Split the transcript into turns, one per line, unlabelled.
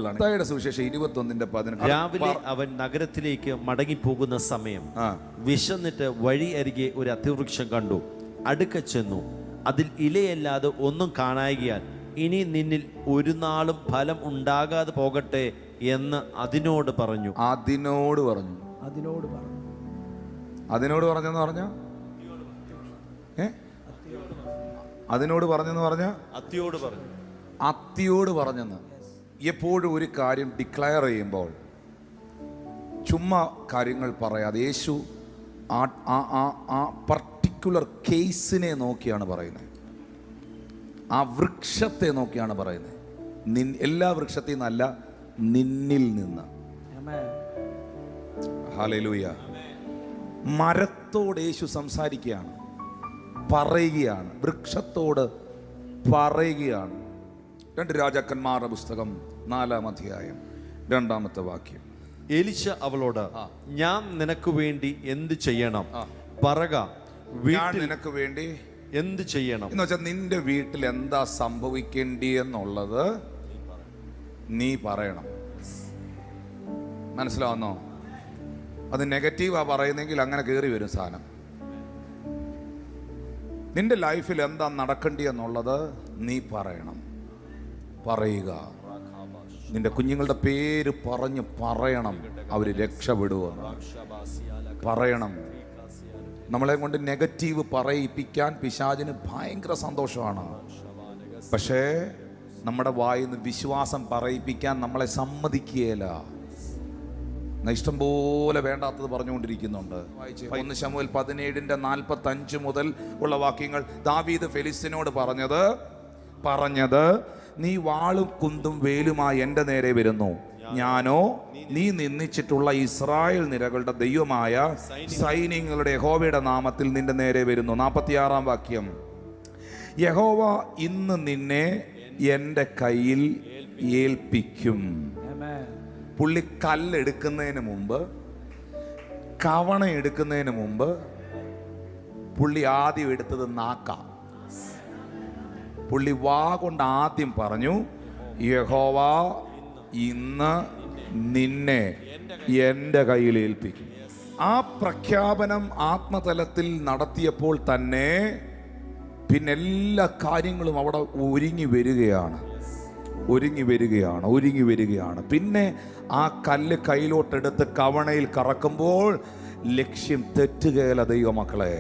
മത്തായിയുടെ സുവിശേഷം 21:11.
രാവിലെ അവൻ നഗരത്തിലേക്ക് മടങ്ങിപ്പോകുന്ന സമയം വിശന്നിട്ട് വഴി അരികെ ഒരു അത്തിവൃക്ഷം കണ്ടു. അടുക്ക ചെന്നു, അതിൽ ഇലയല്ലാതെ ഒന്നും കാണായികയാൽ ഇനി നിന്നിൽ ഒരു നാളും ഫലം ഉണ്ടാകാതെ പോകട്ടെ എന്ന് അതിനോട് പറഞ്ഞു.
അതിനോട് പറഞ്ഞെന്ന് പറഞ്ഞ അതിനോട് പറഞ്ഞെന്ന് പറഞ്ഞ അത്തിയോട് പറഞ്ഞെന്ന്. എപ്പോഴും ഒരു കാര്യം ഡിക്ലയർ ചെയ്യുമ്പോൾ ചുമ്മാ കാര്യങ്ങൾ പറയാതെ യേശു ആ പർട്ടിക്കുലർ കേസിനെ നോക്കിയാണ് പറയുന്നത്. ആ വൃക്ഷത്തെ നോക്കിയാണ് പറയുന്നത്. എല്ലാ വൃക്ഷത്തിൽ നിന്നല്ല, നിന്നിൽ നിന്ന്. ഹല്ലേലൂയ. മരത്തോട് യേശു സംസാരിക്കുകയാണ്, പറയുകയാണ്, വൃക്ഷത്തോട് പറയുകയാണ്. 2 രാജാക്കന്മാരുടെ പുസ്തകം 4-ാം അധ്യായം 2-ാമത്തെ വാക്യം.
എലീശ അവളോട്, ഞാൻ നിനക്ക് വേണ്ടി എന്ത് ചെയ്യണം? പറക.
ഞാൻ നിനക്ക് വേണ്ടി
എന്ത് ചെയ്യണം
എന്ന് വെച്ചാൽ നിന്റെ വീട്ടിൽ എന്താ സംഭവിക്കേണ്ടിയെന്നുള്ളത് നീ പറയണം. മനസ്സിലാവുന്നോ? അത് നെഗറ്റീവാ പറയുന്നെങ്കിൽ അങ്ങനെ കയറി വരും സാധനം. നിന്റെ ലൈഫിൽ എന്താ നടക്കേണ്ടിയെന്നുള്ളത് നീ പറയുക. നിന്റെ കുഞ്ഞുങ്ങളുടെ പേര് പറയണം, അവര് രക്ഷപ്പെടുമെന്ന് പറയണം. നമ്മളെ കൊണ്ട് നെഗറ്റീവ് പറയിപ്പിക്കാൻ പിശാചിന് ഭയങ്കര സന്തോഷമാണ്. പക്ഷേ നമ്മുടെ വായിന്ന് വിശ്വാസം പറയിപ്പിക്കാൻ നമ്മളെ സമ്മതിക്കുകയില്ല. ഇഷ്ടം പോലെ വേണ്ടാത്തത് പറഞ്ഞുകൊണ്ടിരിക്കുന്നുണ്ട്. 1 ശമൂവേൽ 17:45 മുതൽ ഉള്ള വാക്യങ്ങൾ. ദാവീദ് ഫെലിസ്ത്യനോട് പറഞ്ഞത് നീ വാളും കുന്തും വേലുമായി എൻ്റെ നേരെ വരുന്നു, ഞാനോ നീ നിന്ദിച്ചിട്ടുള്ള ഇസ്രായേൽ നിരകളുടെ ദൈവമായ സൈന്യങ്ങളുടെ യഹോവയുടെ നാമത്തിൽ നിന്റെ നേരെ വരുന്നു. 46-ാം വാക്യം. യഹോവ ഇന്ന് നിന്നെ എൻ്റെ കയ്യിൽ ഏൽപ്പിക്കും. പുള്ളി കല്ലെടുക്കുന്നതിന് മുമ്പ്, കവണ എടുക്കുന്നതിന് മുമ്പ് പുള്ളി ആദ്യം എടുത്തത് നാക്ക. പുള്ളി വാ കൊണ്ട് ആദ്യം പറഞ്ഞു, യഹോവ ഇന്ന് നിന്നെ എൻ്റെ കയ്യിൽ ഏൽപ്പിക്കും. ആ പ്രഖ്യാപനം ആത്മതലത്തിൽ നടത്തിയപ്പോൾ തന്നെ പിന്നെ എല്ലാ കാര്യങ്ങളും അവിടെ ഒരുങ്ങി വരികയാണ്. പിന്നെ ആ കല്ല് കയ്യിലോട്ടെടുത്ത് കവണയിൽ കറക്കുമ്പോൾ ലക്ഷ്യം തെറ്റുകയില്ല ദൈവമക്കളെ.